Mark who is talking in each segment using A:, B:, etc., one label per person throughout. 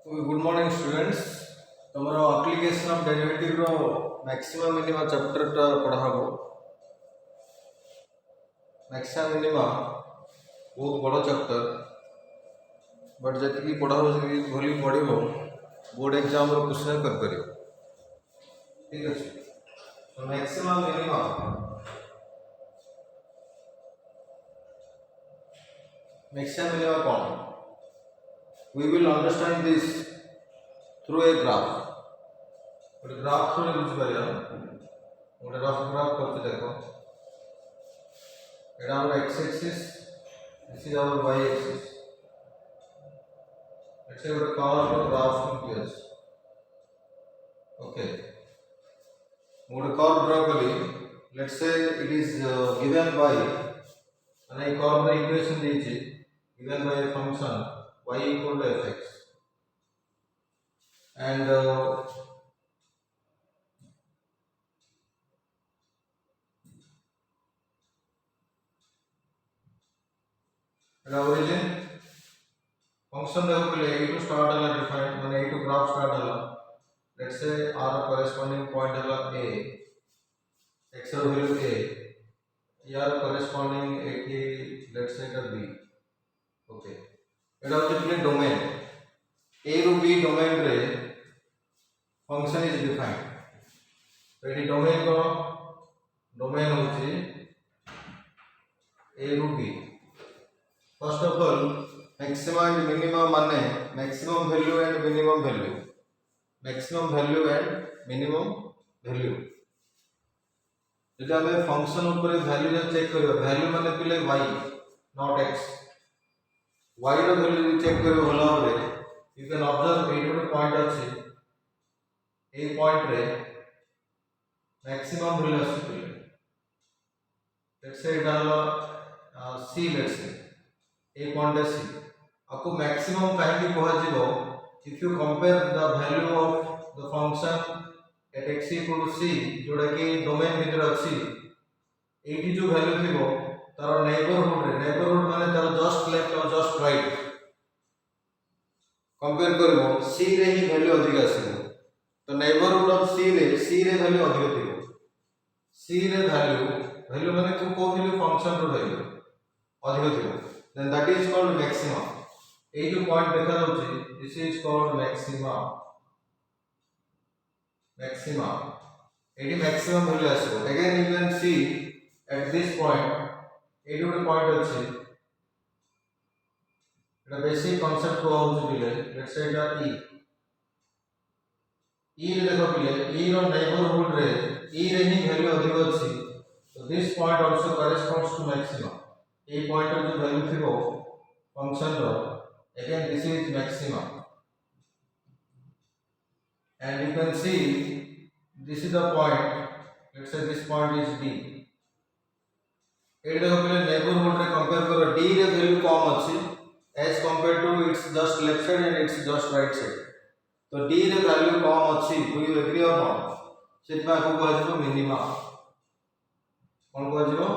A: Good morning, students. तमरो application of derivative row maximum minima chapter टा पढ़ा हो. Maximum minima बहुत बड़ा chapter. बट जति की पढ़ा हो सके भली पढ़ी हो बोर्ड एग्जाम रो क्वेश्चन कर करियो. ठीक है. तो maximum minima कौन? We will understand this through a graph. ଗୋଟେ ଗ୍ରାଫ ଥ୍ରୋରେ ବୁଝିପାରିବା. ଗୋଟେ ରଫ ଗ୍ରାଫ କରୁଛି ଦେଖ. ଏଇଟା ଆମର x axis, this is our y axis. let's say ଗୋଟେ curve graph ଏମିତି ଅଛି. okay, ମୁଁ ଗୋଟେ curve draw କଲି. let's say it is given by ମାନେ এই curve ର equation ଦେଇଛି given by a function y equal to fx and origin function देखो पहले a to start हला define माने a to graph start हला. let's say r corresponding point हला a, x ର value a, यार corresponding a let's say এটা b. okay, এটা হচ্ছে কি domain a ରୁ b domain रे function is defined. तो एटी domain को domain होची a ରୁ b. first of all maximum and minimum माने maximum value and minimum value. maximum value and minimum value. जब हमें फंक्शन ऊपर वैल्यू जब चेक करियो वैल्यू माने पिले y not x. y रो वैल्यू चेक करियो होला होबे यू कैन ऑब्जर्व एट रो पॉइंट अछि ए पॉइंट रे मैक्सिमम वैल्यू अछि पिले. लेट्स से एटा हला c. Let's say a point है c. आपको मैक्सिमम काहे कहा जीवो if you compare the value of the function at x equal to c जोड़ा कि डोमेन भीतर अछि एटी जो वैल्यू थिबो तार नेबरहुड माने तार जस्ट लेफ्ट और जस्ट राइट कंपेयर करबो c रे ही वैल्यू अधिक आसीबो. तो नेबरहुड ऑफ c रे वैल्यू अधिक थिबो. c रे वैल्यू माने को वैल्यू फंक्शन रो वैल्यू अधिक थिबो. then that is called maximum. ए जो पॉइंट देखा जाउची this is called maximum. एटी maximum वैल्यू आसीबो. again you can see at this point एटी ଗୋଟେ पॉइंट अछि एटा बेसिक कांसेप्ट को होउची बिले. लेट्स से एटा e रे देखो बिले e रो नेबरहुड रे e रे ही वैल्यू अधिक अछि. so this point also corresponds to maximum. ए पॉइंट रो जो वैल्यू थिबो फंक्शन रो again this is maximum and you can see this is the point. let's say this point is d. एट देखो पहले नेबरहुड रे कंपेयर करो d रे वैल्यू कम अछि as compared to its just left side and its just right side. तो d रे value कम अछि. डू यू एग्री और नॉट? सेटमा को कहजो मिनिमा. कोन कहजो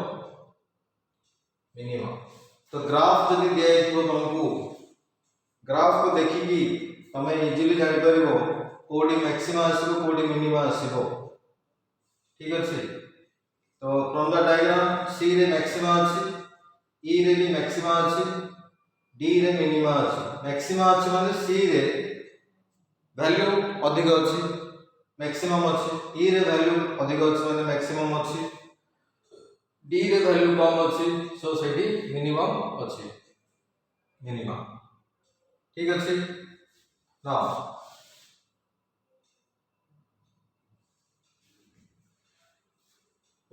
A: मिनिमा. तो ग्राफ जदि दिया इतो तुमको ग्राफ को देखि कि तमे इजीली जानि परिबो कोडी मैक्सिमा आसीबो कोडी मिनिमा आसीबो. ठीक अछि. तो फ्रॉम द डायग्राम c रे मैक्सिमा अछि, e रे भी मैक्सिमा अछि, d रे मिनिमा अछि. मैक्सिमा अछि माने c रे वैल्यू अधिक अछि मैक्सिमम अछि, e रे वैल्यू अधिक अछि माने मैक्सिमम अछि, d रे वैल्यू कम अछि सो सेठी मिनिमम अछि मिनिमा. ठीक अछि. Now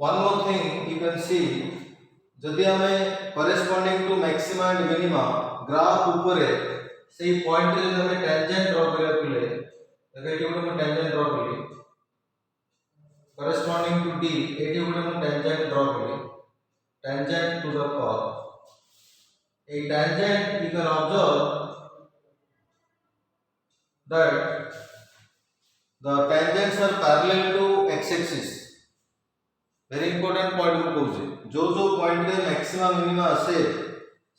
A: one more thing you can see जदि हमें corresponding to maxima and minima graph ऊपर से पॉइंट रे हमें टेंजेंट ड्रॉ करे पिले देखो एटी गुटे हम टेंजेंट ड्रॉ करी corresponding to d एटी गुटे हम टेंजेंट ड्रॉ करी tangent to the curve. a tangent you can observe that the tangents are parallel to x axis. very important point को कहूँ जो जो पॉइंट रे मैक्सिमा मिनिमा आसे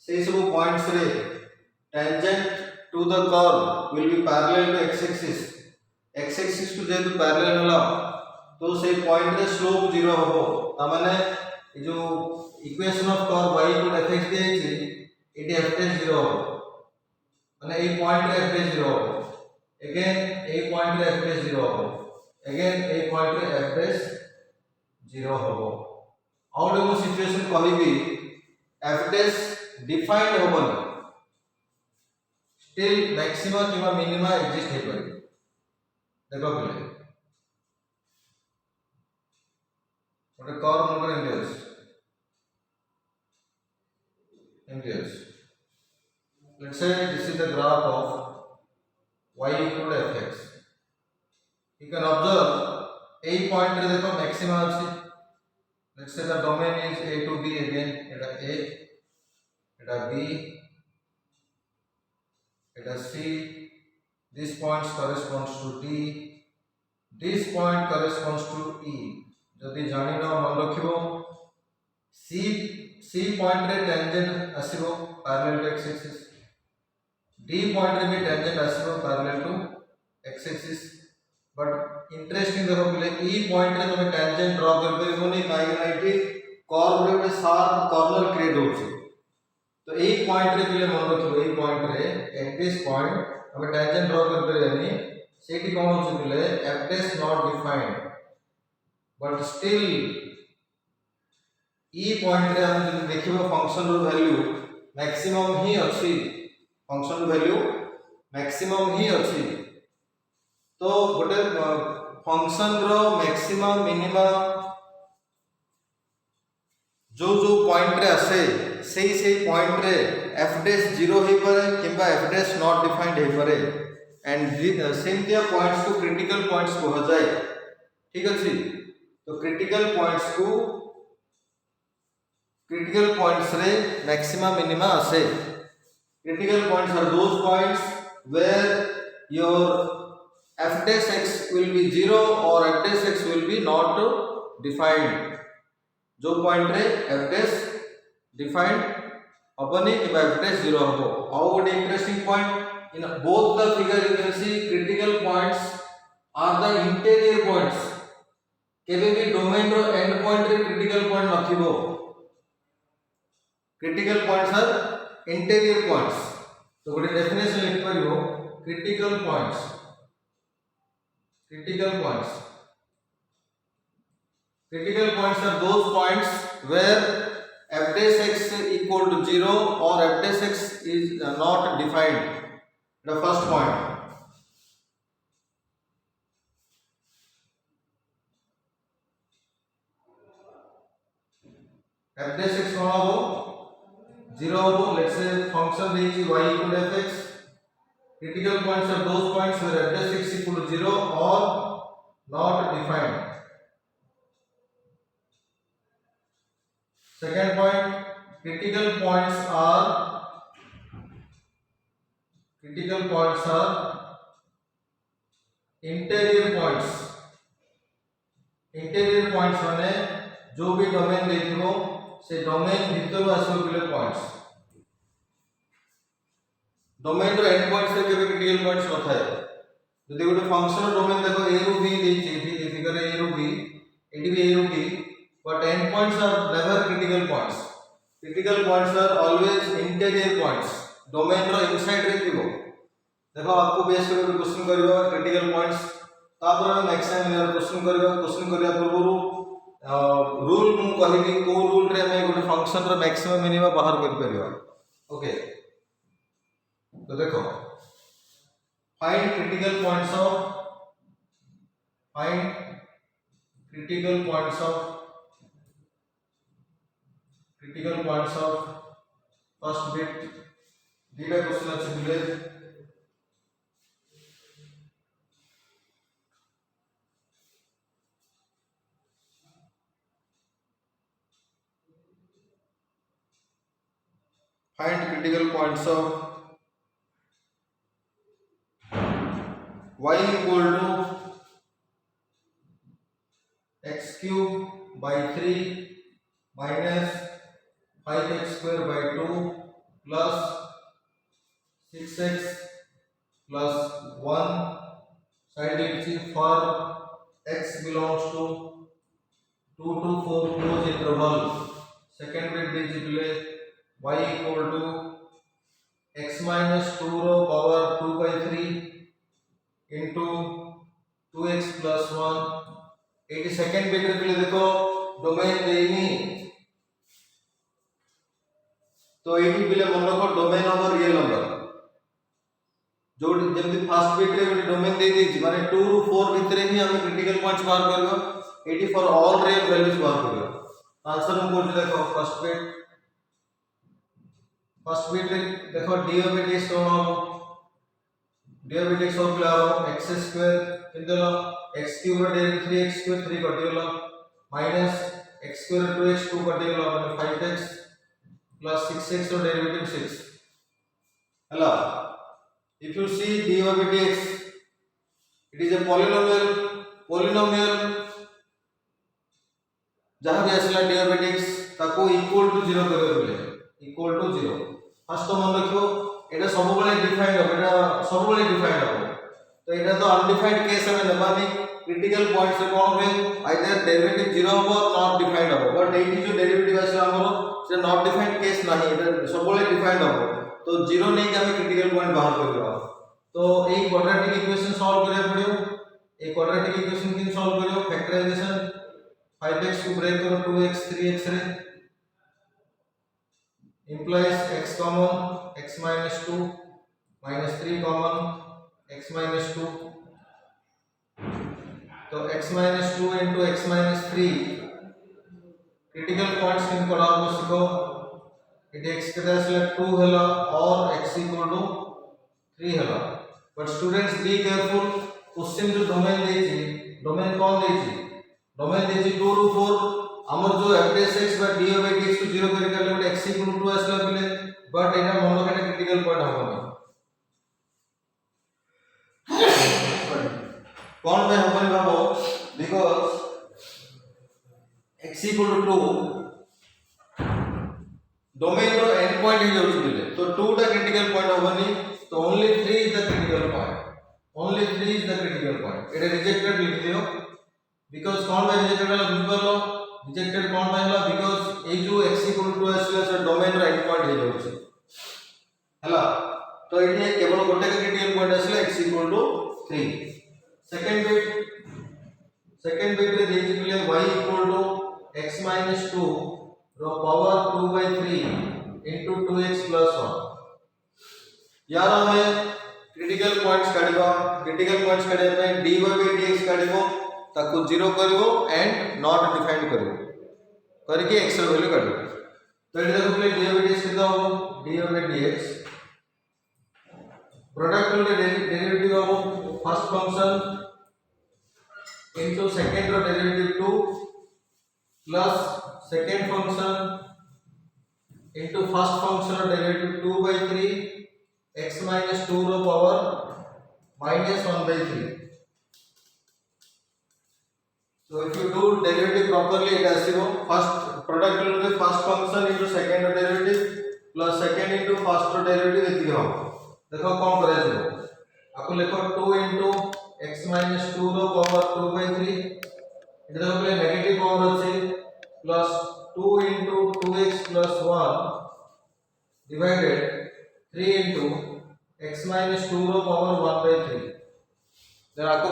A: से सब पॉइंट्स रे tangent to the curve will be parallel to x axis. x axis to जेहेतु parallel होला तो से पॉइंट रे स्लोप 0 हबो ता माने ए जो equation of curve y equal fx दिया छि एटी f dash 0 हबो माने ए पॉइंट रे f dash 0 हबो अगेन ए पॉइंट रे f dash 0 हबो अगेन ए पॉइंट रे f dash 0 हबो आउट ऑफ सिचुएशन कहबी f dash डिफाइंड होबन स्टिल मैक्सिमा किबा मिनिमा एग्जिस्ट हे पारे देखो पहले गोटे कर्व नंबर एमजीएस let's say this is the graph of y equal to fx. You can observe a point रे देखो मैक्सिमा अछि. Let's say the domain is a to b again. Etah a, Etah b, Etah c. This point corresponds to d. This point corresponds to e. जदि जानि न मन रखिबो c point रे tangent आसीबो parallel to x axis. D point रे भी tangent आसीबो parallel to x axis. But interesting देखो पहले E पॉइंट रे तमे टेंजेंट ड्रा कर परिबो नै काहे कि एठी कर्व रे में शार्प कॉर्नर क्रिएट होछि. तो ए पॉइंट रे पहले मन रखिबो ए पॉइंट रे एट दिस पॉइंट हमें टेंजेंट ड्रा कर परियानी सेठी कोन होछि पहले f dash not defined but still E point रे हम जदि देखिबो फंक्शन रो वैल्यू मैक्सिमम ही अछि. फंक्शन वैल्यू मैक्सिमम ही अछि. तो गोटे फंक्शन रो मैक्सिमम मिनिमम जो जो पॉइंट रे आसे सेही पॉइंट रे f dash 0 हे पारे किबा f dash नॉट डिफाइंड हे पारे एंड सेमतिया पॉइंट्स को क्रिटिकल पॉइंट्स कहा जाए. ठीक अछि. तो क्रिटिकल पॉइंट्स रे मैक्सिमम मिनिमा आसे. Critical points are those points where your f dash x will be 0 or f dash x will be not defined. जो पॉइंट रे f dash defined अपने कि f dash 0 हो. How would interesting point in both the figure you can see critical points are the interior points. केबे भी domain रो end point रे critical point नथिबो. Critical points are interior points. तो गोटे डेफिनेशन लिख परिबो critical points. Critical points are those points where f dash x equal to 0 or f dash x is not defined. The first point. f dash x कौन हो 0 हो. Let's say function is y equal to fx. Critical points are those points where f dash x equal to 0 or not defined. Second point, critical points are interior points. Interior points माने जो भी domain देखिबो से domain भीतर आसो बिले points. Domain रो end points रे केबे क्रिटिकल पॉइंट्स न थाए. जदि गोटे फंक्शन डोमेन देखो a रो b देछि एठी फिगर a रो b एठी भी a रो b but end points are never critical points. Critical points are always interior points. Domain row inside रे थिबो. देखो आपको बेस करके क्वेश्चन करबा क्रिटिकल पॉइंट्स तापर मैक्सिमम लेयर क्वेश्चन करिया पूर्वरु रूल मु कहबी को रूल रे हम गोटे फंक्शन रो मैक्सिमम मिनिमम बाहर कर परिबा. ओके. तो देखो find critical points of first bit. दीटा क्वेश्चन अछि मिले. find critical points of y equal to x cube by 3 minus 5x square by 2 plus 6x plus 1 side लिखी for x belongs to 2 to 4 close interval second bit दिखिले y equal to x minus 2 रो power 2 by 3 into 2x plus 1 एटी second bit दिखिले देखो domain देनी तो eighty बिले मन रखो डोमेन ओवर रियल नंबर जो जल्दी फर्स्ट बिट रे गोटे डोमेन दे देछि माने 2 रु 4 भितरे ही हम क्रिटिकल पॉइंट्स बाहर करबो eighty for all real values बाहर करबो आंसर हम बोल देखो फर्स्ट बिट रे देखो डी ओवर डी कोन हो डी ओवर डी हो गला x स्क्वायर किंतलो x क्यूब रे 3x स्क्वायर 3 कटिगला माइनस x स्क्वायर 2x 2 कटिगला माने 5x plus 6x or derivative 6 hello if you see d over dx it is a polynomial जहां भी असला d over dx ताको इक्वल टू 0 करे बोले इक्वल टू 0 फर्स्ट तो मन रखो एटा सब बळे डिफाइंड हो एटा सब बळे डिफाइंड हो तो एटा तो अनडिफाइंड केस हमें नबानी क्रिटिकल पॉइंट से कोन होवे आइदर डेरिवेटिव 0 हो नॉट डिफाइंड हो बट एटी जो डेरिवेटिव असला हमरो से नॉट डिफाइंड केस नहीं एटा सब बळे डिफाइंड हो तो 0 नहीं कि हमें क्रिटिकल पॉइंट बाहर करबा तो ए क्वाड्रेटिक इक्वेशन सॉल्व करे पड़ियो ए क्वाड्रेटिक इक्वेशन किन सॉल्व करियो फैक्टराइजेशन 5x को ब्रेक करो 2x 3x रे implies x common x minus 2 minus 3 common x minus 2 तो x minus 2 into x minus 3 critical points किन पढ़ा को सीखो इट x के दासले 2 हला और x इक्वल टू 3 हला but students be careful question जो डोमेन देछि डोमेन कौन देछि डोमेन देछि 2 रु 4 हमर जो f(x) बा d over dx को 0 करि करले गोटे x इक्वल टू 2 आसला बिले बट एटा मन काटे क्रिटिकल पॉइंट होबो कौन पे होबो बाबू because x equal to 2 domain रो एंड पॉइंट ही जाउछ बिले तो 2 टा क्रिटिकल पॉइंट होबनी तो only 3 is the critical point एटा रिजेक्टेड लिख दियो बिकॉज़ कौन बाय रिजेक्टेड हला बुझ परलो रिजेक्टेड कौन बाय हला बिकॉज़ ए जो x equal to आसला से डोमेन रो एंड पॉइंट ही जाउछ हला तो एटी केवल गोटे क्रिटिकल पॉइंट आसला x equal to 3 सेकंड बिट रे देछि बिले y equal to x minus 2 रो power 2 by 3 into 2x plus 1 यार हमें क्रिटिकल पॉइंट्स काढिबा पे dy by dx काढिबो ताको 0 करिवो एंड नॉट डिफाइंड करिवो करके x रो वैल्यू काढिबो तो एटा देखो प्ले dy by dx कितना हो dy by dx प्रोडक्ट रो डेरिवेटिव हो फर्स्ट फंक्शन into second रो derivative 2 plus second function into first function रो डेरिवेटिव 2 by 3 x minus 2 रो power minus 1 by 3 so if you do derivative properly it आसीबो first product रो first function into second रो derivative plus second into first रो derivative एति हो देखो कोन करे जो आपको लिखो 2 into x minus 2 रो पावर 2 by 3 इधर देखो प्ले नेगेटिव पावर अछि plus 2 into 2x plus 1 divided 3 into x minus 2 रो पावर 1 by 3 जब आपको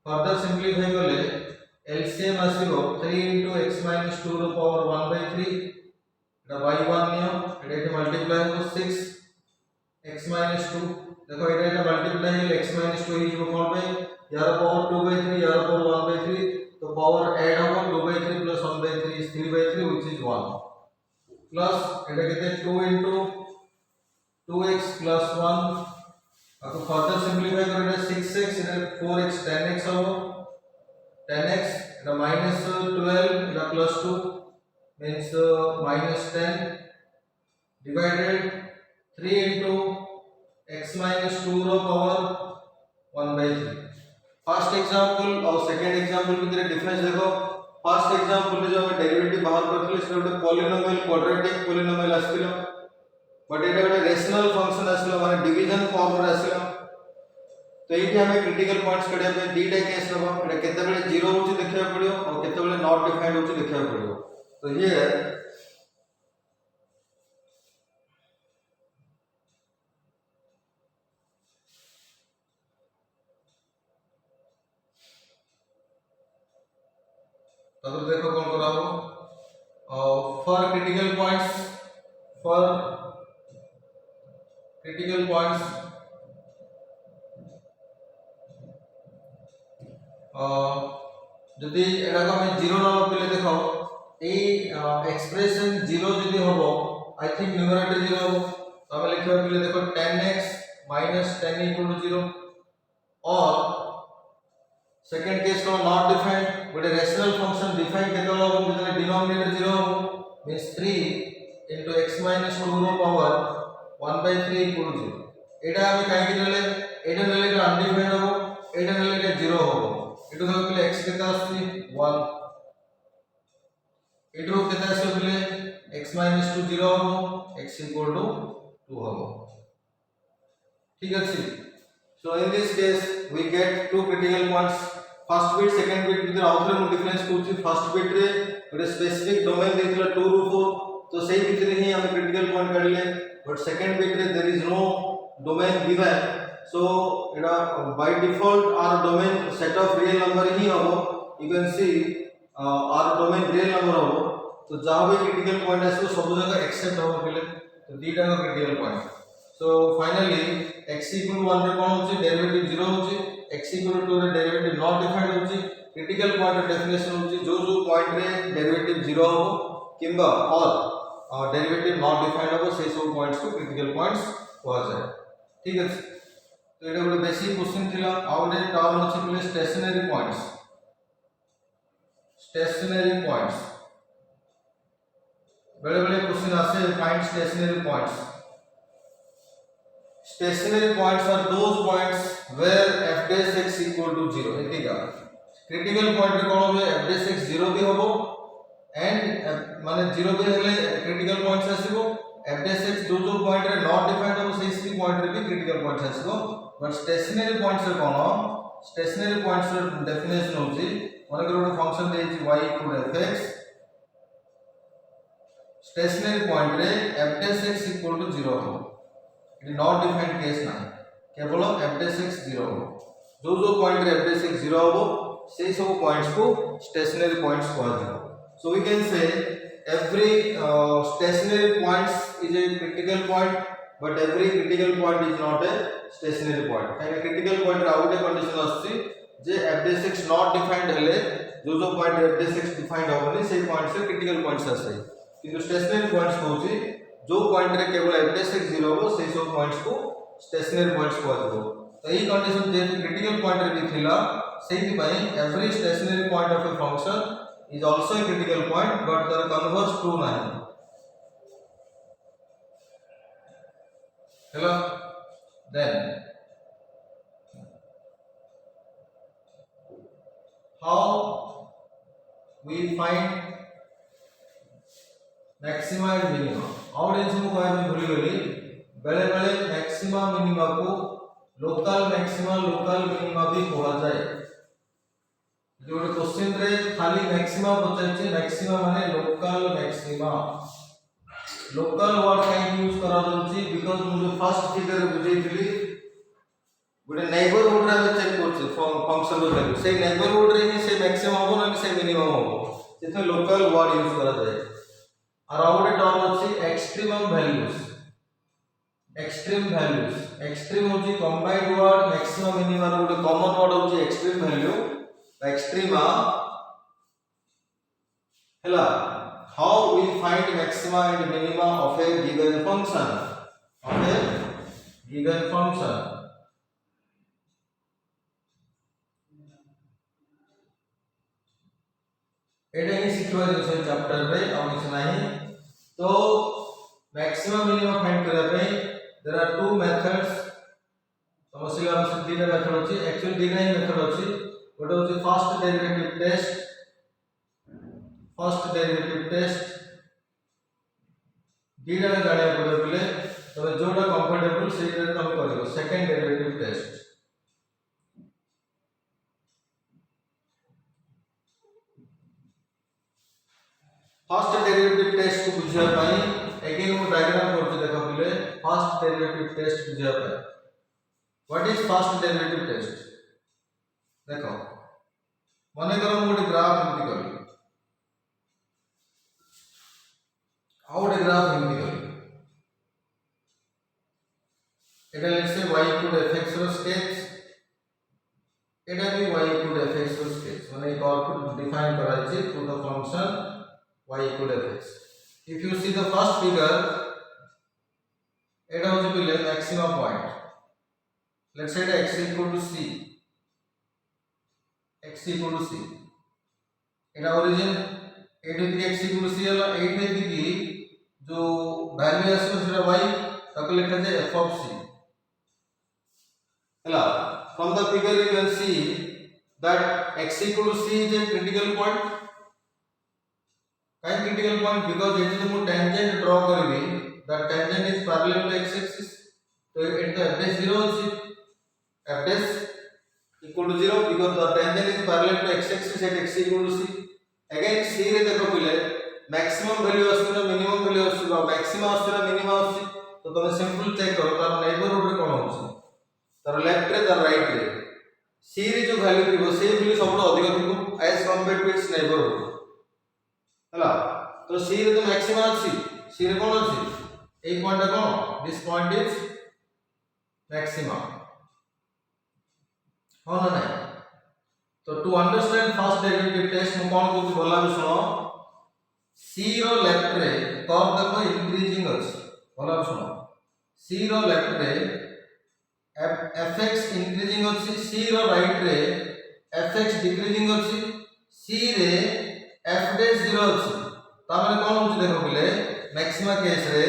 A: फर्दर सिंपलीफाई करले एलसीएम आसीबो 3 into x minus 2 रो power 1 by 3 Etah y1 neo Etah multiply हो 6 x minus 2 देखो एटा मल्टीप्लाई हो x minus 2 ही जो कोन पे यार पावर 2 by 3 यार पावर 1 by 3 तो पावर ऐड होगा 2 by 3 plus 1 by 3 is 3 by 3 which is 1 plus एटा कितने 2 into 2x plus 1 आपको फर्दर सिंपलीफाई करेंगे 6x इधर 4x 10x होगा 10x एटा minus 12 एटा plus 2 means minus 10 divided 3 into x minus 2 रो power 1 by 3 first example और second example के अंदर difference देखो फर्स्ट एग्जांपल में जो हम डेरिवेटिव बाहर करथले से गोटे पॉलिनोमियल क्वाड्रेटिक पॉलिनोमियल आस्थिलो बट एटा गोटे रेशनल फंक्शन आसला माने डिवीजन फॉर्म रे आसला तो ये हमें क्रिटिकल पॉइंट्स कढिया पे दीटा केस नबा एटा केते बेले 0 होची देखिया पड़ियो और केते बेले नॉट डिफाइंड होची देखिया पड़ियो तो ये तो देखो कौन करा हो फॉर क्रिटिकल पॉइंट्स जदि एटा को हम 0 न पले देखो ए एक्सप्रेशन 0 जदि होबो आई थिंक न्यूमरेटर 0 होबो तो हम लिखबा पले देखो 10x - 10 = 0 और सेकंड केस को नॉट डिफाइंड गोटे रेशनल फंक्शन डिफाइन केतल होबो जदि डिनोमिनेटर 0 होबो मींस 3 * x - 2 रो पावर 1/3 = 0 एटा हम काहे कि लेले एटा लेले एटा अनडिफाइंड होबो एटा लेले एटा 0 होबो एटु देखो पले x केता आसी 1 एटु केता आसी पले x - 2 0 होबो x = 2 होबो ठीक अछि so in this case we get two critical points first bit second bit ଭିतर आउथरे मु डिफरेंस कहूची फर्स्ट बिट रे गोटे स्पेसिफिक डोमेन देथिला 2 ରୁ 4 तो सेही भितर ही हम क्रिटिकल पॉइंट काढले बट सेकंड बिट रे there is no domain given so एटा by default our domain set of real number ही होबो you can see our domain real number होबो तो जहां भी क्रिटिकल पॉइंट आसो सब जगह एक्सेप्ट होबो पहले तो दीटा का critical point so finally x = 1 रे कोन होची डेरिवेटिव 0 होची x = 2 रे डेरिवेटिव नॉट डिफाइंड होची क्रिटिकल पॉइंट डेफिनेशन होची जो जो पॉइंट रे डेरिवेटिव 0 होबो किंबा और डेरिवेटिव नॉट डिफाइंड होबो से सब पॉइंट्स को क्रिटिकल पॉइंट्स कहवा जाय ठीक है तो एटा गोटे बेसिक क्वेश्चन थिला आउटे टर्म अछि पले स्टेशनरी पॉइंट्स बेले बेले क्वेश्चन आसे find stationary points stationary points are those points where f dash x equal to 0 एतिका क्रिटिकल पॉइंट रे कोन होबे f dash x 0 भी होबो एंड माने 0 भी हेले क्रिटिकल पॉइंट्स आसीबो f dash x जो जो पॉइंट रे नॉट डिफाइंड होबो सेही पॉइंट रे भी क्रिटिकल पॉइंट्स आसीबो बट स्टेशनरी पॉइंट्स रे कोन स्टेशनरी पॉइंट्स रे डेफिनेशन होची माने गोटे फंक्शन देछि y = fx स्टेशनरी पॉइंट रे f dash x equal to 0 होबो इट नॉट डिफाइंड केस ना केवल f dash x 0 हो जो जो पॉइंट रे f dash x 0 हो से सब पॉइंट्स को स्टेशनरी पॉइंट्स कहल जाय so we can say every stationary points is a critical point but every critical point is not a stationary point काहे क्रिटिकल पॉइंट रे आउटे कंडीशन आछि जे f dash x not defined हेले जो जो point f dash x defined होबनी से पॉइंट से क्रिटिकल पॉइंट्स आसे किंतु स्टेशनरी पॉइंट्स कहूची जो पॉइंट रे केवल f dash x 0 हो से सब पॉइंट्स को स्टेशनरी पॉइंट्स कहबो तो एही कंडीशन जे क्रिटिकल पॉइंट रे भी थिला सेही पई every stationary point of a function is also a critical point but their converse true नहीं हेलो then how we find maxima and minima और इन सब को हम भूल गली बेले बेले मैक्सिमा मिनिमा को लोकल मैक्सिमा लोकल मिनिमा भी कहा जाए जो क्वेश्चन रे खाली मैक्सिमा पचाइছে मैक्सिमा माने लोकल मैक्सिमा लोकल वर्ड का यूज करा दउची बिकॉज़ मुझे फर्स्ट फिगर बुझैथिली गोटे नेबरहुड रे चेक करछ फंक्शन रो वैल्यू से नेबरहुड रे ही से मैक्सिमा हो ना से मिनिमम हो जेथे लोकल वर्ड यूज करा जाए और आउटे टर्म अछि एक्सट्रीम एक्सट्रीम होची कंबाइंड वर्ड मैक्सिमा मिनिमा रो गोटे कॉमन वर्ड होची एक्सट्रीम वैल्यू एक्सट्रीमा हला how we find maxima and minima of a given function एटा ही सिखवा जे चैप्टर रे और किछ नहीं तो मैक्सिमा मिनिमा फाइंड करा पे देयर आर टू मेथड्स समस्या हम तीन मेथड अछि एक्चुअली तीन ही मेथड अछि गोटे होछि फर्स्ट डेरिवेटिव टेस्ट दीटा जाने पड़े तबे जोटा कंफर्टेबल सेटा तुम करिवो second derivative test first derivative test को बुझिया पाई अगेन वो डायग्राम करते देखो पहले फर्स्ट डेरिवेटिव टेस्ट बुझिया पाई what is first derivative test देखो मने करो मोटे ग्राफ एमती करी आउट ग्राफ एमती करी एटा let's say y equal fx रो स्केच एटा भी y इक्वल fx रो स्केच माने कर्व को डिफाइन करा छै through the function y equal to fx. If you see the first figure, it was the maximum point. Let's say that x equal to c. X equal to c. It origin 8 with x equal to c है 8 है कि जो value है उसमें y तक लिखा जाए f of c. Hella from the figure you can see that x equal to c is a critical point. Kind critical point because it is the tangent draw करेंगे the tangent is parallel to x axis तो it the f dash 0 is f dash equal to 0 because the tangent is parallel to x axis at x equal to c again c रे देखो पहले maximum value आसुना minimum value आसुना maximum आसुना minimum आसुची तो तुम्हें simple check करो तार neighborhood रे कौन होची तार left रे तार right रे c रे जो value थी वो same value सबलो अधिक थी as compared to its neighborhood हला तो सी रे तो मैक्सिमम अछि सी रे कोन अछि ए पॉइंट कोन दिस पॉइंट इज मैक्सिमम हो ना नहीं तो to understand first derivative test में कोन कोन बोला भी सुनो सी रो लेफ्ट रे कर्व देखो इंक्रीजिंग अछि बोला भी सुनो सी रो लेफ्ट रे fx इंक्रीजिंग अछि सी रो राइट रे fx डिक्रीजिंग अछि सी रे f dash 0 अछि तामे कोन होछि देखो पहिले मैक्सिमा केस रे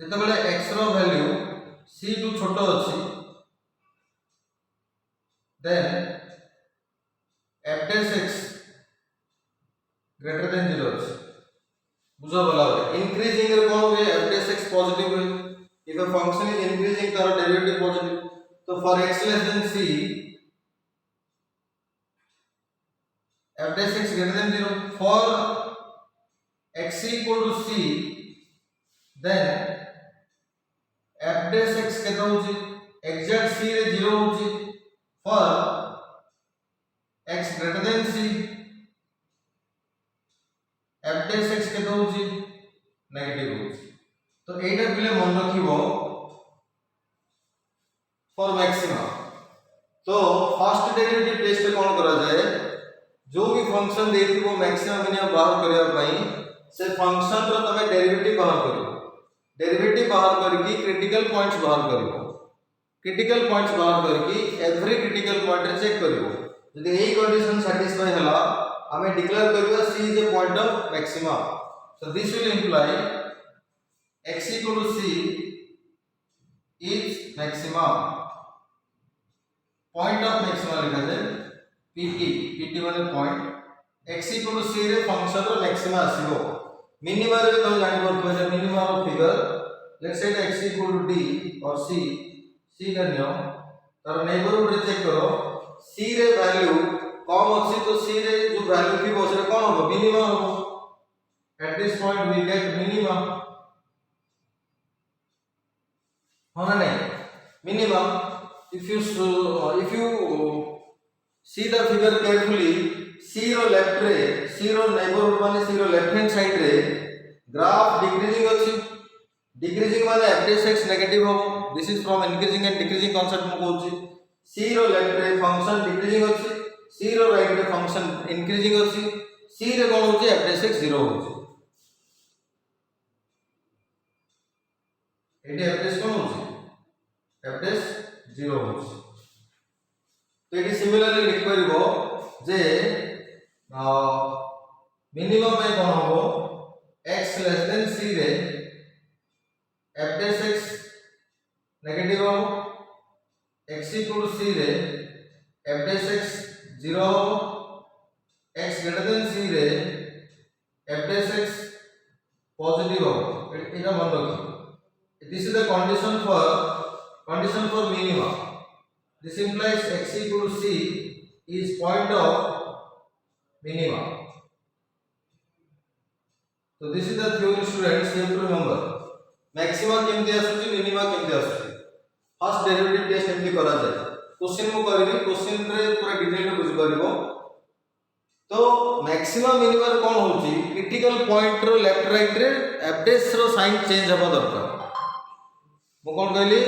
A: जते बेले x रो वैल्यू c टू छोटो अछि then f dash x greater than 0 अछि बुझो बोला इंक्रीजिंग रे कोन होय f dash x पॉजिटिव होय if a function is increasing तार डेरिवेटिव पॉजिटिव तो for x less than c f dash x greater than 0 for x equal to c then f dash x केता होची exact c रे 0 होची for x greater than c f dash x केता होची negative होची तो एटा पहिले मन रखिबो for maximum तो first derivative test कोन करा जाए जो भी फंक्शन देथिबो मैक्सिमम मिनिमम बाहर करिया पई से फंक्शन रो तमे डेरिवेटिव बाहर करिवो डेरिवेटिव बाहर करके क्रिटिकल पॉइंट्स बाहर करिवो क्रिटिकल पॉइंट्स बाहर करके एवरी क्रिटिकल पॉइंट रे चेक करिवो यदि एई कंडीशन सैटिस्फाई हला हमें डिक्लेयर करिवो c is a point of maxima so this will imply x equal to c is maxima point of maxima लिखा जाए pt माने point x equal to c रे फंक्शन रो मैक्सिमा आसीबो मिनिमा रे तो जानि परथो जे मिनिमा रो figure let's say x equal to d और c गन्यो तार नेबरहुड रे चेक करो c रे वैल्यू कम अछि तो c रे जो वैल्यू थी वो से कोन हो मिनिमा हो at this point we get minima होना नहीं minima if you see the figure carefully c रो लेफ्ट रे c रो नेबरहुड माने c रो लेफ्ट हैंड साइड रे ग्राफ डिक्रीजिंग अछि डिक्रीजिंग माने f dash x नेगेटिव हो this is from increasing and decreasing concept में कहूची c रो लेफ्ट रे फंक्शन डिक्रीजिंग अछि c रो राइट रे फंक्शन इंक्रीजिंग अछि c रे कोन होची f dash x 0 होची एटी f dash कोन होची f dash 0 होची तो एटी सिमिलरली लिख परिबो जे मिनिमम में कोन होबो x लेस देन c रे f dash x नेगेटिव हो x इक्वल टू c रे f dash x 0 हो x ग्रेटर देन c रे f dash x पॉजिटिव हो एटा मन रखो this is the condition for minima this implies x equal to c is point of minima so this is the theory students you have to remember maxima केमती आसुची minima केमती आसुची first derivative test केमती करा जाय question मु करबी question रे पूरा डिटेल रे बुझ परबो तो मैक्सिमम मिनिमम कोन होची क्रिटिकल पॉइंट रो लेफ्ट राइट रे एवरेज रो साइन चेंज हबा दरकार मु कोन कहली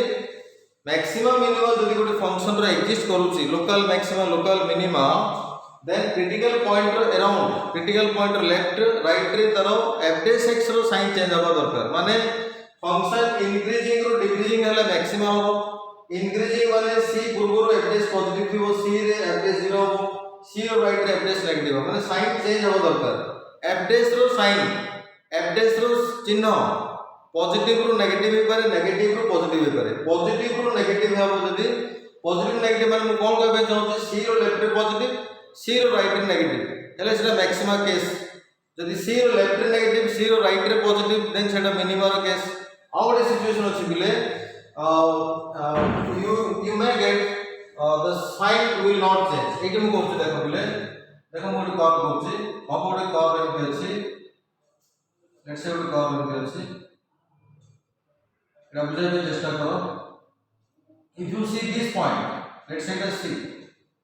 A: मैक्सिमम मिनिमम जदि गोटे फंक्शन रो एग्जिस्ट करूची local maximum local minima then critical point रो अराउंड क्रिटिकल पॉइंट रो लेफ्ट राइट रे तारो एवरेज एक्स रो साइन चेंज हबा दरकार माने फंक्शन इंक्रीजिंग रो डिक्रीजिंग हला मैक्सिमम हो इंक्रीजिंग माने c पूर्व रो एवरेज पॉजिटिव थिबो c रे एवरेज 0 हो c रो राइट रे एवरेज नेगेटिव माने साइन चेंज हो दरकार एवरेज रो साइन एवरेज रो चिन्ह पॉजिटिव रो नेगेटिव हे पारे नेगेटिव रो पॉजिटिव हे पारे पॉजिटिव रो नेगेटिव हेबो जदी पॉजिटिव नेगेटिव माने मु कोन कहबे चाहूची c रो लेफ्ट रे पॉजिटिव c रो राइट रे नेगेटिव हेले सेटा मैक्सिमा केस जदी c रो लेफ्ट रे नेगेटिव c रो राइट रे पॉजिटिव देन सेटा मिनिमा रो केस आ गोटे सिचुएशन अछि बिले you may get the sign will not change एके मु कहू देखो बिले देखो मु कर्व कहूची अब गोटे कर्व एमती अछि लेट्स से गोटे कर्व एमती अछि एटा बुझाइबे चेष्टा करो if you see this point let's say that c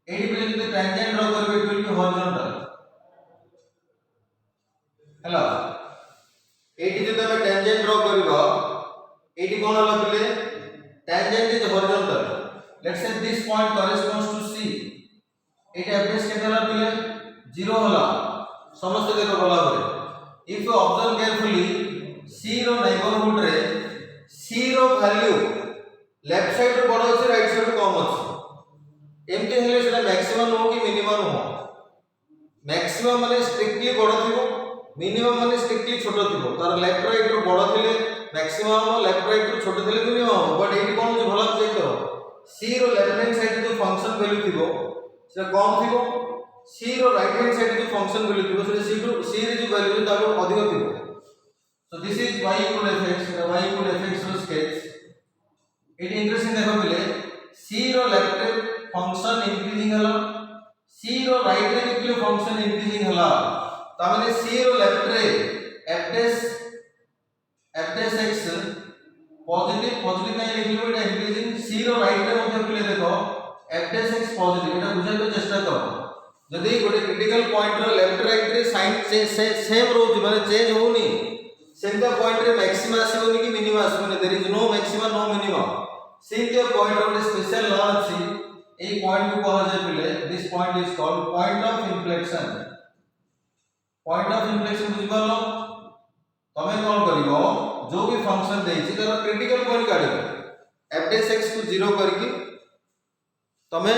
A: एडी बिले जदि टेंजेंट ड्रा करबे इट विल बी हॉरिजॉन्टल हैला एडी जदि हम टेंजेंट ड्रा करबा एडी कोन हला बिले tangent is horizontal let's say this point corresponds to c it average केते हला बिले 0 हला समस्त देखो भला करे if you observe carefully c रो नेबरहुड रे c रो वैल्यू लेफ्ट साइड रो बड़ अछि राइट साइड रो कम अछि एमते हेले सेटा मैक्सिमम हो कि मिनिमम हो मैक्सिमम माने स्ट्रिक्टली बड़ थिबो मिनिमम माने स्ट्रिक्टली छोटो थिबो तार लेफ्ट राइट रो बड़ थिले मैक्सिमम लेफ्ट राइट रो छोटो थिले मिनिमम बट एटी कोन जे भला चेक करो c रो लेफ्ट हैंड साइड जो फंक्शन वैल्यू थिबो से कम थिबो c रो राइट हैंड साइड जो फंक्शन वैल्यू थिबो से c रे जो वैल्यू ताको अधिक थिबो so this is y equal fx रो स्केच इट इंटरेस्टिंग देखो बिले c रो लेफ्ट रे फंक्शन इंक्रीजिंग हला c रो राइट रे निकले फंक्शन इंक्रीजिंग हला ता माने c रो लेफ्ट रे f's x पॉजिटिव नहीं लिखिबो एटा इंक्रीजिंग c रो राइट रे मध्ये पिले देखो f's x पॉजिटिव एटा बुझाइबे चेष्टा करो जदी गोटे क्रिटिकल पॉइंट रो लेफ्ट राइट रे साइन सेम रोज माने चेंज होनी सेमता पॉइंट रे मैक्सिमा आसीबोनी कि मिनिमा आसीबोनी there is no maxima no minima सेमता पॉइंट रो स्पेशल लॉ अछि ए पॉइंट को कहा जाय पिले this point is called point of inflection बुझिबालो तमे कोन करिवो जो भी फंक्शन देछि तार क्रिटिकल पॉइंट काढिबो f's x को 0 करके तमे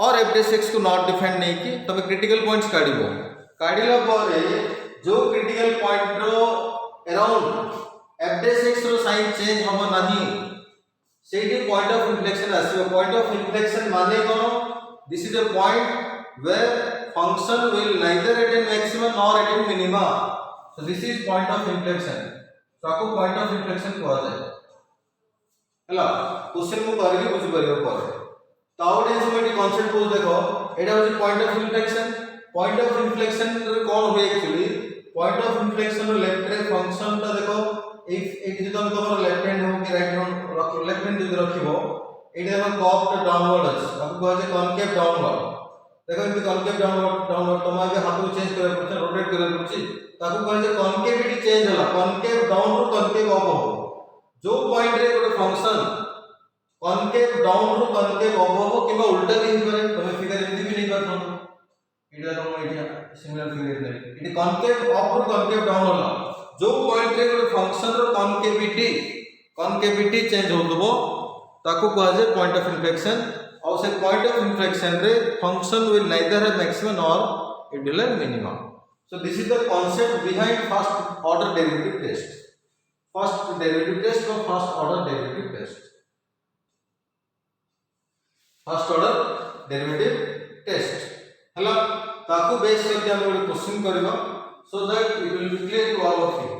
A: और f's x को नॉट डिफाइन नहीं कि तमे क्रिटिकल पॉइंट्स काढिबो काढिला परे जो क्रिटिकल पॉइंट रो अराउंड f's x रो साइन चेंज हम नाही सेठी पॉइंट ऑफ इन्फ्लेक्शन आसीबो पॉइंट ऑफ इन्फ्लेक्शन माने कोन this is a point where function will neither attain maximum nor attain minima so this is point of inflection ताको point of inflection कहवा जाय हला क्वेश्चन मु करबी बुझि परियो पर ताउडे समेटी कांसेप्ट को देखो एटा होची point of inflection रे कोन होय एक्चुअली point of inflection रो लेफ्ट रे फंक्शन ता देखो एक जदि तमरो लेफ्ट हैंड हो कि राइट हैंड रखो लेफ्ट हैंड जदि रखिबो एटा देखो कर्व डाउनवर्ड अछि ताको कहै छै कॉनकेव डाउनवर्ड देखो इति कॉनकेव डाउनवर्ड तमा के हाथ को चेंज करे पड़छ रोटेट करे पड़छ ताको कहै छै कॉनकेविटी चेंज होला कॉनकेव डाउन रो कॉनकेव अप हो जो पॉइंट रे गोटे फंक्शन कॉनकेव डाउन रो कॉनकेव अप हो किबा उल्टा भी हो पारे तमे फिगर एमती भी नहीं करथो एटा हम एटा सिमिलर फिगर दे इति कॉनकेव अप रो कॉनकेव डाउन होला जो पॉइंट रे गोटे फंक्शन रो कॉनकेविटी चेंज होतबो ताको कहै छै पॉइंट ऑफ इन्फ्लेक्शन और से पॉइंट ऑफ इन्फ्लेक्शन रे function will neither have maximum nor it will have minimum so this is the concept behind first order derivative test or first order derivative test first order derivative test हला ताकू base करके हम एक question करबा so that it will be clear to all of you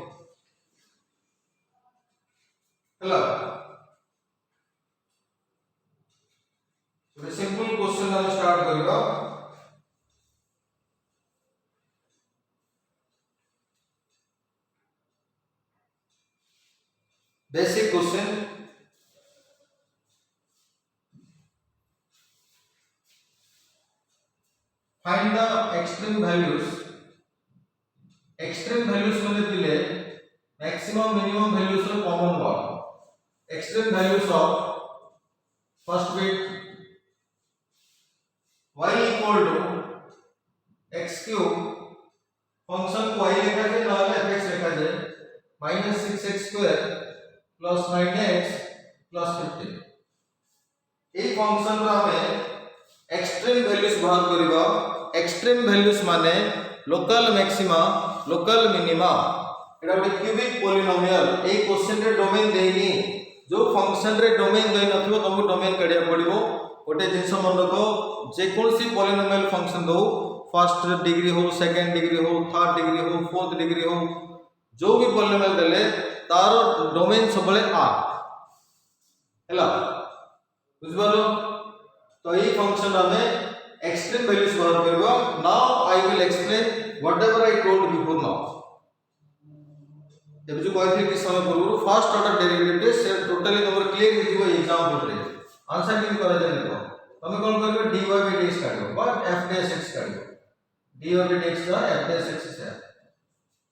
A: basic question find the extreme values मध्ये दिले maximum minimum values रो common word extreme values of first bit y इक्वल टू x क्यूब फंक्शन को y लिखा जाए ना fx लिखा जाए -6x square plus 9x plus 15 ए फंक्शन रो हमें एक्सट्रीम वैल्यूज बाहर करबा एक्सट्रीम वैल्यूज माने लोकल मैक्सिमा लोकल मिनिमा एटा ଗୋଟେ क्यूबिक पॉलिनोमियल ए क्वेश्चन रे डोमेन देनी जो फंक्शन रे डोमेन देई नथिबो तुमको डोमेन काढिया पड़िबो गोटे जिंस मन रखो जे कोनसी पॉलिनोमियल फंक्शन दो फर्स्ट डिग्री हो सेकंड डिग्री हो थर्ड डिग्री हो फोर्थ डिग्री हो जो भी पॉलिनोमियल देले तार डोमेन सबले आ हैला बुझबालो तो ये फंक्शन हमें एक्सट्रीम वैल्यूज बाहर करबा now I will explain whatever I told before now जब जो कहथि कि समय पूर्व फर्स्ट ऑर्डर डेरिवेटिव से टोटली तमर क्लियर हो जिवो एग्जांपल रे आंसर किन करा जाय देखो तमे कोन करबो dy by dx काढो बट f dash x काढो dy by dx का f dash x से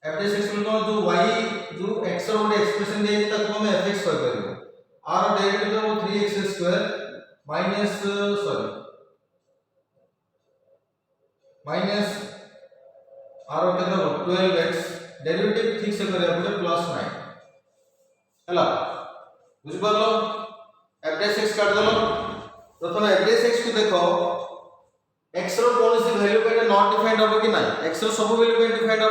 A: f dash x को जो y जो x रो एक्सप्रेशन दे तक हमें fx कर करबो r डेरिवेटिव तो 3x² माइनस माइनस आर के दो 12x डेरिवेटिव ठीक से करे अपने प्लस 9 हैला बुझ पालो f dash x काट दलो प्रथम f dash x को देखो x रो कौन सी वैल्यू पे नॉट डिफाइंड हो कि नहीं x रो सब वैल्यू पे डिफाइंड हो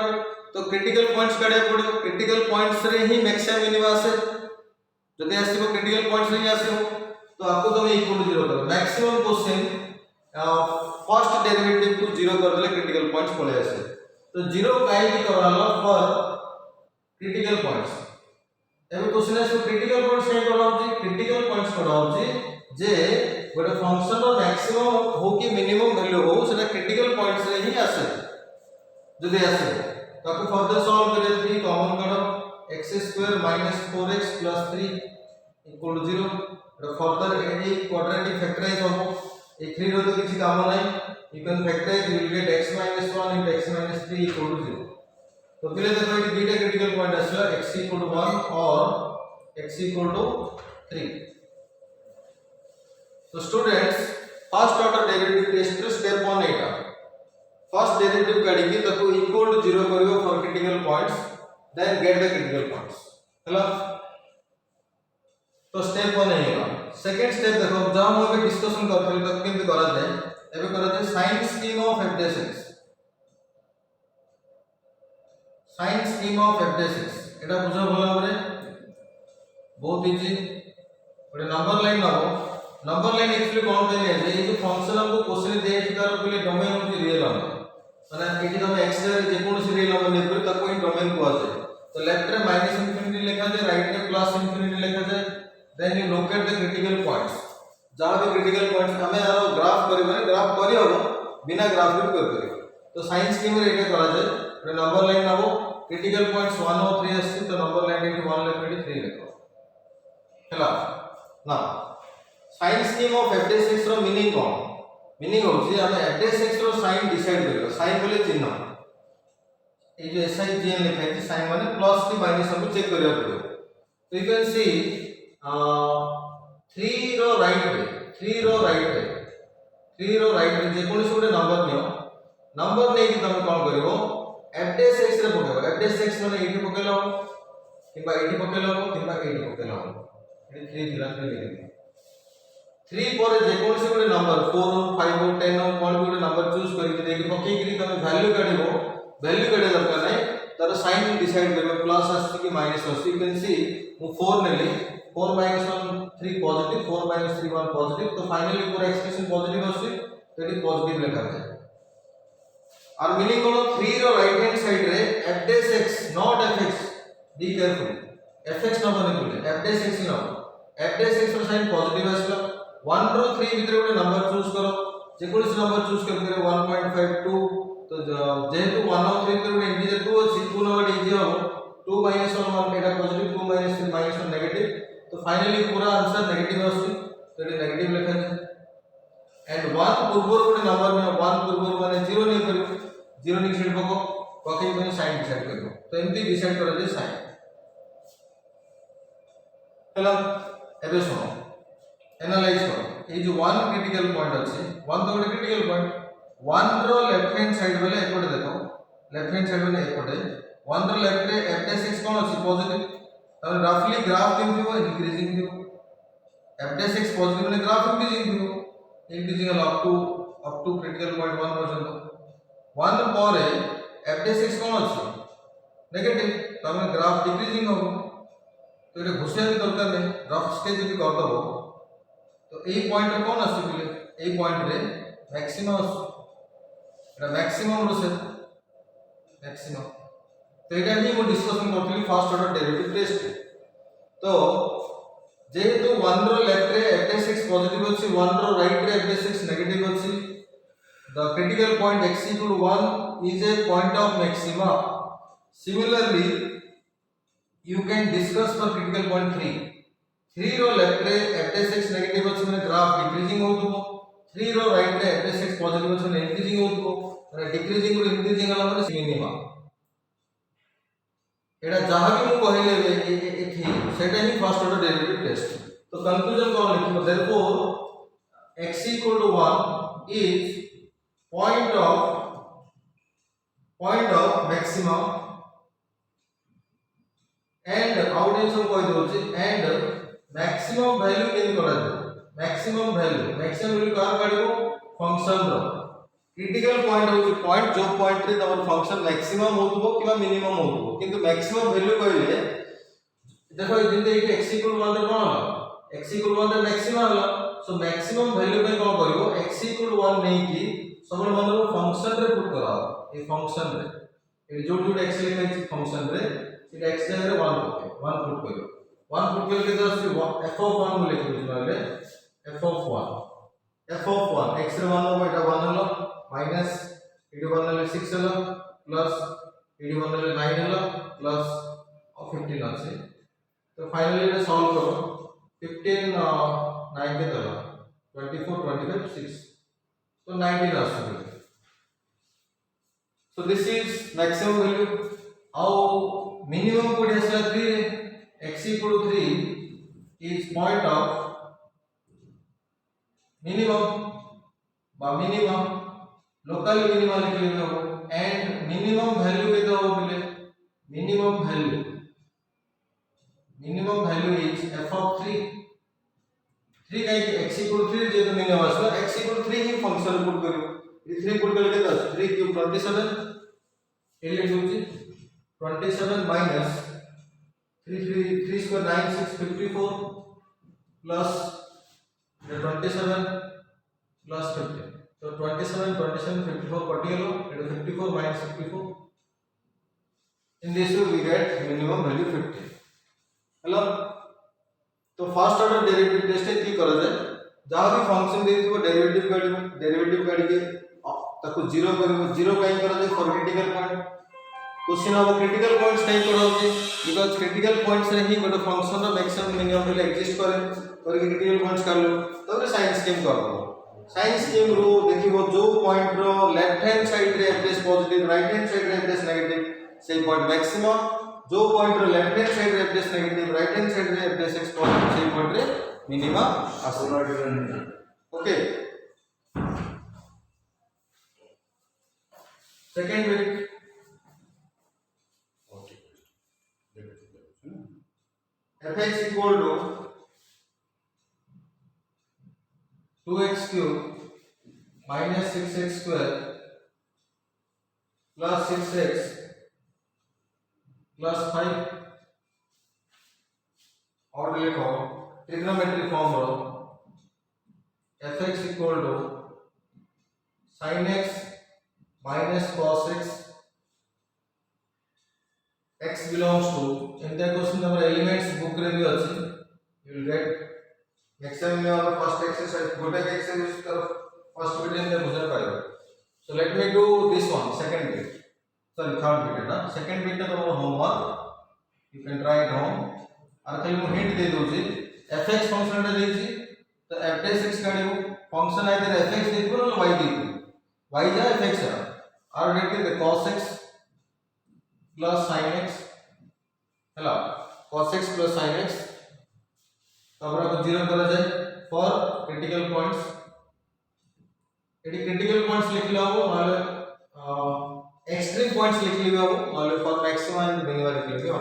A: तो क्रिटिकल पॉइंट्स काढे पड़ो क्रिटिकल पॉइंट्स रे ही मैक्सिमम मिनिमम आसे जदि आसीबो क्रिटिकल पॉइंट्स रे ही आसीबो तो आपको तो इक्वल टू 0 करो मैक्सिमम क्वेश्चन फर्स्ट डेरिवेटिव को 0 कर देले क्रिटिकल पॉइंट्स पळे आसे तो 0 काहे की करवालो फॉर क्रिटिकल पॉइंट्स एबे क्वेश्चन है क्रिटिकल पॉइंट्स काहे करवाउची क्रिटिकल पॉइंट्स करवाउची जे गोटे फंक्शन रो मैक्सिमम हो कि मिनिमम वैल्यू हो सेटा क्रिटिकल पॉइंट्स रे ही आसे जदि आसे ताको फर्दर सॉल्व करे 3 कॉमन करो x² - 4x + 3 = 0 further a quadratic factorise हो ए 3 रो तो किसी काम नहीं you can factorise you will get x - 1 * x - 3 = 0 तो पहले देखो ये बीटा क्रिटिकल पॉइंट आसला x = 1 और x = 3 तो students first order derivative test step 1 एटा फर्स्ट डेरिवेटिव काढी की ताको इक्वल टू 0 करियो for critical points then get the critical points हैला तो स्टेप 1 है सेकंड स्टेप देखो जब हम अभी डिस्कशन करथले त केमति करा जाय एबे करा जाय sign scheme of f dash x sign scheme of f dash x एटा बुझा भला हमरे बहुत इजी बड़े नंबर लाइन लाओ नंबर लाइन एक्चुअली कोन देने है ये जो फंक्शन हमको क्वेश्चन दे तार पहले डोमेन होची रियल नंबर माने एटी तमे x रे जे कोन सी रियल नंबर नेबे ताको ही डोमेन को आसे तो लेफ्ट रे -∞ लिखा जाय राइट रे +∞ लिखा जाय then you locate the critical points जहां भी critical points हमें यार ग्राफ करिबे ग्राफ करि हो बिना ग्राफ भी कर करियो तो साइन स्कीम रे एटा करा जाय रे नंबर लाइन नाबो क्रिटिकल पॉइंट्स 1 और 3 आसी तो नंबर लाइन इनटू 1 लिख 3 लिखो हैला ना sign scheme of f dash x रो मीनिंग कोन मीनिंग होची हमें f dash x रो साइन डिसाइड करियो साइन बोले चिन्ह ए जो si gn लिखा है साइन माने प्लस की माइनस हमको चेक करियो पड़ो तो यू कैन सी 3 रो राइट रे 3 रो राइट रे जे कोन सोडे नंबर नियो नंबर नै कि तमे कोन करिवो f dash x रे पकेबो f dash x माने एठी पकेलो किबा एठी पकेलो किबा एठी पकेलो एठी 3 दिला 3 लिखि 3 पर जे कोन सोडे नंबर 4 5 10 कोन भी नंबर चूज करि देकी पके कि तमे वैल्यू काढे दरकार नै तार साइन डिसाइड करिवो प्लस आसी कि माइनस आसी यू कैन सी मु 4 नेली 4 - 1 3 पॉजिटिव 4 - 3 1 पॉजिटिव तो फाइनली पूरा एक्सप्रेशन पॉजिटिव आसी तो ये पॉजिटिव लिखा जाए और मीनिंग कोन 3 रो राइट हैंड साइड रे f dash x not fx be careful fx न बने बोले f dash x न f dash x रो साइन पॉजिटिव आसला 1 रो 3 भीतर गोटे नंबर चूज करो जे कोन नंबर चूज करके 1.52 तो जेहेतु 1 और 3 भीतर गोटे इंटीजर 2 अछि 2 नंबर इजी हो 2 - 1 1 एटा पॉजिटिव 2 - 3 -1 नेगेटिव फाइनली पूरा आंसर नेगेटिव आसी तो ये नेगेटिव लिखा जाए एंड 1 पूर्वर गोटे नंबर में 1 पूर्वर माने 0 नहीं करियो 0 नहीं छेड़ पको पके माने साइन डिसाइड करियो तो एमती डिसाइड करा जाए साइन हेलो एबे सुनो एनालाइज करो ये जो 1 क्रिटिकल पॉइंट अछि 1 तो गोटे क्रिटिकल पॉइंट 1 रो लेफ्ट हैंड साइड वाले एपटे देखो लेफ्ट हैंड साइड वाले एपटे 1 रो लेफ्ट रे f6 कोन अछि पॉजिटिव तब रफली ग्राफ केमति हो इंक्रीजिंग थियो f6 पॉजिटिव माने ग्राफ इंक्रीजिंग थियो increasing up to critical point 1 पर्यंत 1 पर f6 कोन अछि नेगेटिव तब ग्राफ डिक्रीजिंग हो तो ये घुसेन दरकार नहीं रफ स्केच यदि कर दबो तो ए पॉइंट रे कोन आसी बिले ए पॉइंट रे मैक्सिमम एटा मैक्सिमम रो से मैक्सिमम तो एटा ही मो डिस्कशन करथली फर्स्ट ऑर्डर डेरिवेटिव टेस्ट तो जेहेतु 1 रो लेफ्ट रे f6 पॉजिटिव अछि 1 रो राइट रे f6 नेगेटिव अछि the critical point x = 1 is a point of maxima similarly you can discuss for critical point 3 रो लेफ्ट रे f6 नेगेटिव अछि माने ग्राफ डिक्रीजिंग होतबो 3 रो राइट रे f6 पॉजिटिव अछि माने इंक्रीजिंग होतबो माने डिक्रीजिंग रो इंक्रीजिंग होला माने मिनिमम एटा जहां भी मु कहले एथि सेटा ही फर्स्ट ऑर्डर डेरिवेटिव टेस्ट तो conclusion cone लिखिबो therefore x = 1 is point of maximum and out is कोइ दोछि and maximum value केन करा जाय maximum value का काढिबो फंक्शन रो क्रिटिकल पॉइंट हो पॉइंट जो पॉइंट रे तमर फंक्शन मैक्सिमम होतबो किबा मिनिमम होतबो किंतु मैक्सिमम वैल्यू कहले देखो जिंदे इके x = 1 रे कोन होला x = 1 रे मैक्सिमम होला सो मैक्सिमम वैल्यू पे कोन करिवो x = 1 नै कि सबले मन रो फंक्शन रे पुट करा ए फंक्शन रे ए जो x लिखा है फंक्शन रे से x जगह रे 1 पुट करियो 1 पुट करके तो f(1) लिख दो नले f(1) x रे 1 हो एटा 1 hello minus ED 1 hello 6 hello plus ED 1 hello 9 hello plus 15 আছে तो फाइनली इटा सॉल्व करो 15 9 के दला 24 25 6 तो 19 आसुबे so this is maximum value how minimum code असला 3 रे x = 3 is point of minimum बा minimum लोकल मिनिमा लिख लेबे हो एंड मिनिमम वैल्यू के तो हो मिले मिनिमम वैल्यू इज f(3) 3 काई कि x = 3 जे तो मिनिमम असला x = 3 ही फंक्शन पुट करियो ये 3 पुट करके तो 3 क्यूब 27 एले होची 27 माइनस 3 स्क्वायर 9 6 54 प्लस 27 प्लस 50 तो 27 54 कटिलो it is 54 minus 54 in this way we get minimum value 50 hello तो फर्स्ट ऑर्डर डेरिवेटिव टेस्ट की करा जाए जहां भी फंक्शन देथिबो डेरिवेटिव काढी के ताको 0 करबो 0 काई करा जाए for critical point question of critical points type करा होची बिकॉज़ क्रिटिकल पॉइंट्स रे ही गोटे फंक्शन रो मैक्सिमम मिनिमम वैल्यू एग्जिस्ट करे और क्रिटिकल पॉइंट्स कर लो तब साइन स्कीम कर दो साइन स्कीम रो देखिबो जो पॉइंट रो लेफ्ट हैंड साइड रे f positive right hand side रे f नेगेटिव सेही पॉइंट मैक्सिमम जो पॉइंट रो लेफ्ट हैंड साइड रे f negative right hand side रे f पॉजिटिव सेही पॉइंट रे मिनिमा आसो okay second bit fx equal to 2x cube minus 6x square plus 6x plus 5 और लिखो ट्रिग्नोमेट्री फॉर्म रो fx equal to sin x minus cos x x belongs to in the question number elements book रे भी अछि you will get maximum में और first exercise गोटे exercise तरफ फर्स्ट बिट इन बुझा पाइबो so let me do this one second bit sorry third bit ना सेकंड बिट तो homework you can try it home और खाली मु हिंट दे दोजी fx फंक्शन रे देछि तो f dash x काढिबो फंक्शन आइदर fx देथिबो न y देथिबो y जा fx आ और देति cos x plus sin x हैला cos x plus sin x तबरा को 0 करा जाए फॉर क्रिटिकल पॉइंट्स एडी क्रिटिकल पॉइंट्स लिखले हो माने एक्सट्रीम पॉइंट्स लिखले हो माने फॉर मैक्सिमा एंड मिनिमा लिखले हो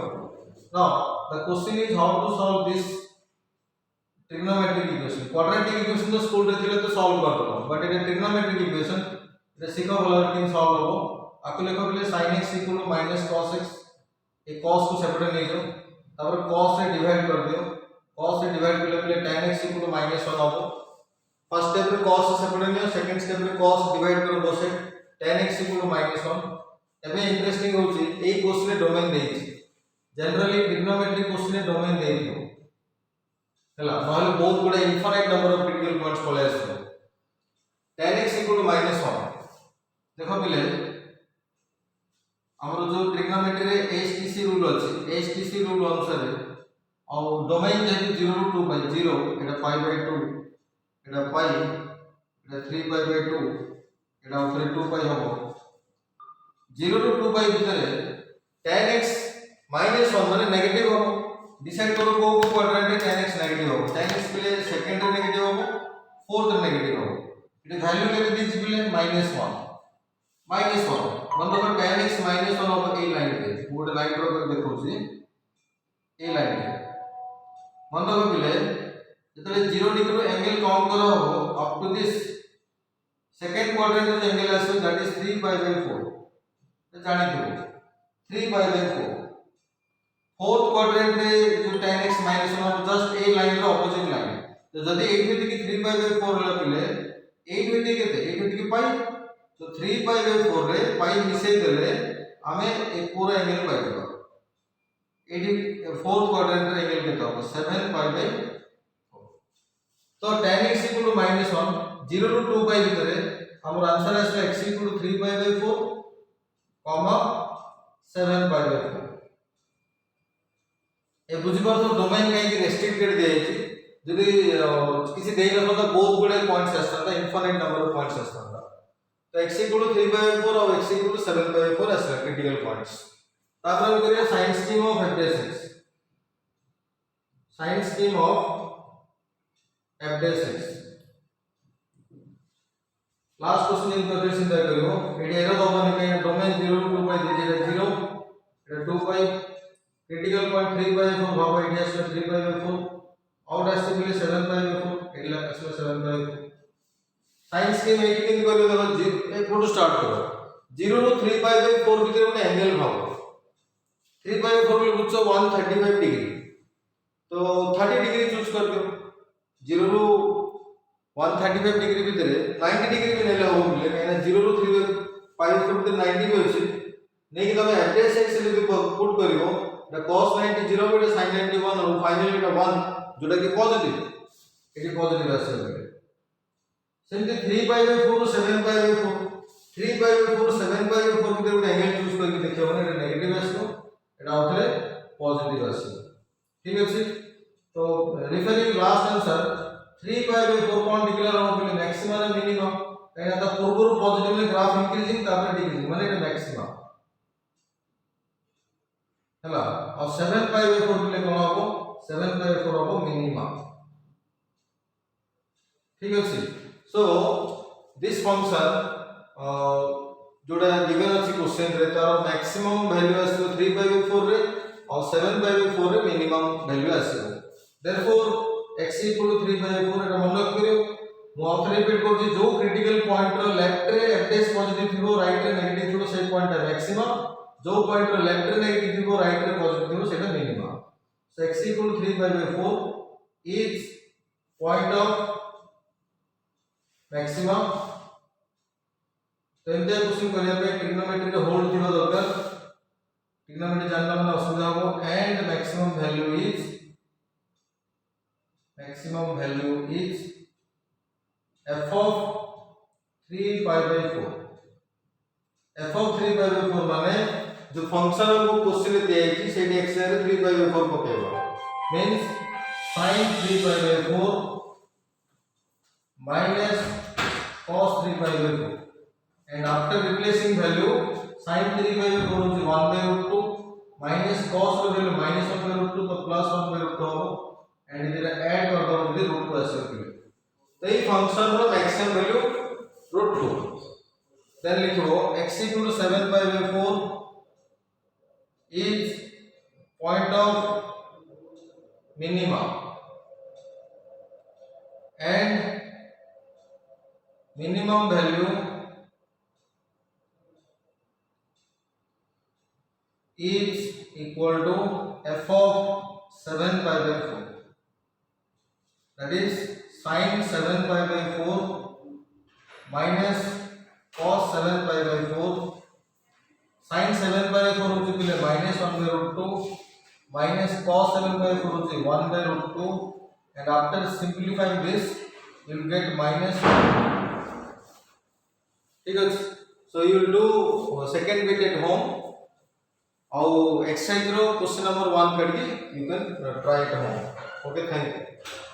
A: now the question is how to solve this trigonometric equation quadratic equation तो स्कूल रे थिले तो सॉल्व कर दो बट एडी ट्रिग्नोमेट्रिक इक्वेशन रे सिखो भलो किन सॉल्व हो आको लेखो बोले sin x -cos x ए cos को सेपरेट नै जो तापर cos से डिवाइड कर दियो cos से डिवाइड करले बोले tan x -1 हो फर्स्ट स्टेप रे cos से सेपरेट नियो सेकंड स्टेप रे cos डिवाइड करो बोसे tan x -1 एबे इंटरेस्टिंग होची ए क्वेश्चन रे डोमेन देछि जनरली ट्रिग्नोमेट्रिक क्वेश्चन रे डोमेन देइ दियो हला नहले बहुत गुडा infinite number of critical points पळे आसो tan x -1 देखो पिले हमरो जो ट्रिग्नोमेट्री रे एचटीसी रूल अछि एचटीसी रूल अनुसार और domain J 0 to 2 bye 0 Etah pi by 2 Etah pi Etah 3 pi by 2 एटा ऊपर 2 पाई होबो 0 टू 2 पाई भितरे tan x -1 माने नेगेटिव होबो डिसाइड करो को क्वाड्रेंट रे tan x नेगेटिव होबो tan x पिले सेकंड रे नेगेटिव होबो फोर्थ रे नेगेटिव होबो एटा वैल्यू केते दिछि पिले -1 मतलब tan x -1 होबो ए लाइन रे बोर्ड लाइन ड्रा कर देखौ छी ए लाइन रे मतलब पिले जतले 0 डिग्री एंगल काउंट करा हो up to this second quadrant रे एंगल आसे दैट इज 3 पाई बाय 4 तो जानि दो 3 पाई बाय 4 फोर्थ क्वाड्रेंट रे जो tan x -1 हो जस्ट ए लाइन रे ऑपोजिट लाइन तो जदी 8 में की 3 पाई बाय 4 होला पिले 8 में केते 8 में की पाई तो 3 पाई बाय 4 रे पाई मिसे देले हमें एक पूरा एंगल पाई देबो एडी फोर्थ क्वाड्रेंट रे एंगल केते हो 7 पाई बाय 4 तो tan x -1 0 टू 2 पाई भितरे हमर आंसर आसे x 3 pi by 4 7 pi by 4 ए बुझि पर तो डोमेन काई रेस्ट्रिक्टेड दे अछि जदी किसी देई न तो बहुत गुडे पॉइंट्स आसता इनफाइनाइट नंबर ऑफ पॉइंट्स आसता तो x 3 बाय 4 और x 7 बाय 4 आसला क्रिटिकल पॉइंट्स तापर हम करिए sign scheme of f dash x sign scheme of f dash x last question in preparation दे करियो एडी एरो दबनी के domain 0 to 2 pi they 0 Etah 2 pi critical point 3 by 4 भाबो AD आसे 3 by 4 out आसे बोले 7 बाय 4 एडी ला आसे 7 by 4 sign scheme 8 किन करियो देखो एक फोटो स्टार्ट करो 0 टू 3 बाय 4 भितर ଗୋଟେ एंगल भाबो 3 बाय 4 ले बुझो 135 डिग्री तो 30 डिग्री चूज कर दो 0 टू 135 डिग्री भितर 90 डिग्री भी नेले हो बोले कहना 0 टू 3 बाय 4 भितर 90 भी होछि नै कि तमे f dash x ले पुट करिवो द cos 90 0 बिटे sin 91 और फाइनली एटा 1 जोटा कि पॉजिटिव एटी पॉजिटिव आसे सेमते 3 बाय 4 7 बाय 4 3 बाय 4 7 बाय 4 भितर ଗୋଟେ एंगल चूज करके देखियो ने एटा नेगेटिव आसो एटा आउथरे पॉजिटिव आसो ठीक अछि तो referring last answer 3 by 4 cone declare हो बोले मैक्सिमम और मिनिमम कहना था पूर्व पॉजिटिव में ग्राफ इंक्रीजिंग तापर डिक्रीजिंग माने एटा मैक्सिमम हला और 7 बाय 4 बोले कोन हो 7 बाय 4 हो मिनिमम ठीक अछि सो दिस फंक्शन जोड़ा गिवन अछि क्वेश्चन रे तार मैक्सिमम वैल्यू आसी 3 बाय 4 रे और 7 बाय 4 रे मिनिमम वैल्यू आसी देयरफॉर x 3 बाय 4 एटा मन रखियो मु आउट रिपीट करछि जो क्रिटिकल पॉइंट रो लेफ्ट रे f dash पॉजिटिव थिबो राइट रे नेगेटिव थिबो से पॉइंट है मैक्सिमम जो पॉइंट रो लेफ्ट रे नेगेटिव थिबो राइट रे पॉजिटिव थिबो सेटा minimum so x 3 by 4 is point of maximum तो एंते क्वेश्चन करिया पे ट्रिग्नोमेट्री रे होल्ड थिबा दरकार ट्रिग्नोमेट्री जानना मन असुविधा हो and maximum value is f of 3 pi by 4 f of 3 pi by 4 माने जो फंक्शन को क्वेश्चन रे दिया है सेडी x रे 3 पाई बाय 4 पकेबा means sin 3 pi by 4 minus cos 3 pi by 4, and after replacing value sin 3 pi by 4 is 1 by root 2 minus cos ର value minus 1 by root 2 तो plus 1 by root 2 हो, and इधर add कर दो मुझे root 2 ऐसे होगी, तो ये फंक्शन रो मैक्सिमम वैल्यू root 2, then लिखो x equal to 7 pi by 4 is point of minima and minimum value is equal to f of 7 pi by 4, that is sin 7 pi by 4 minus cos 7 pi by 4, sin 7 by 4 होती है minus 1 by root 2 minus cos 7 by 4 होती है 1 by root 2, and after simplifying this you will get minus 1. ठीक है, so you will do second bit at home. और exercise रो question number 1 करके you can try at home. Okay, thank you.